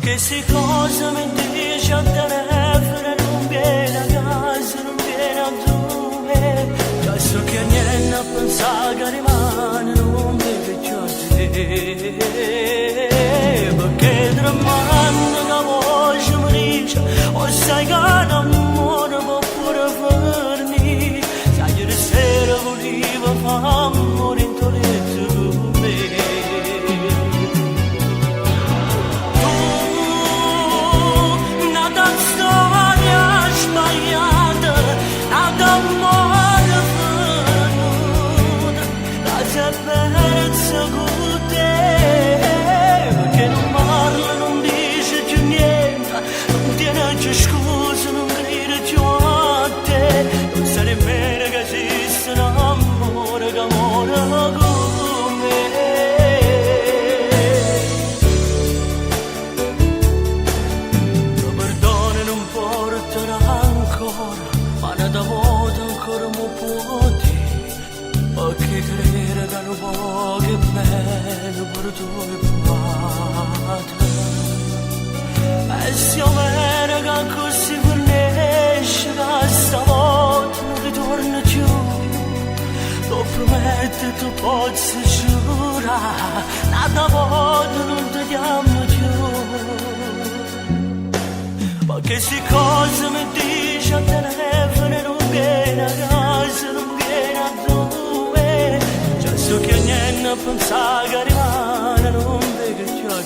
che se cosa mi dici a telefono non viene a casa, non viene a dove. Già so che niente a pensare che rimane, non mi piace a te. Perché tremando la voce mi dice, o sai che l'amore può pure farmi. Sai che sera volevo fare amore in tuo letto con me. Scusa, non credo più a te, non sarebbe bene che esiste un amore che amore come lo perdono non porterà ancora, ma ne da volta ancora mi può dire, perché credere che non può che bene per tu e provate. E se bene che così fornisce che stavolta non ritorno più, lo prometto tu posso giurare, l'altra volta non ti chiamo più. Perché se cosa mi dici a telefono non viene a casa, non viene a dove. Già so che niente a pensare che rimane, non vedo più a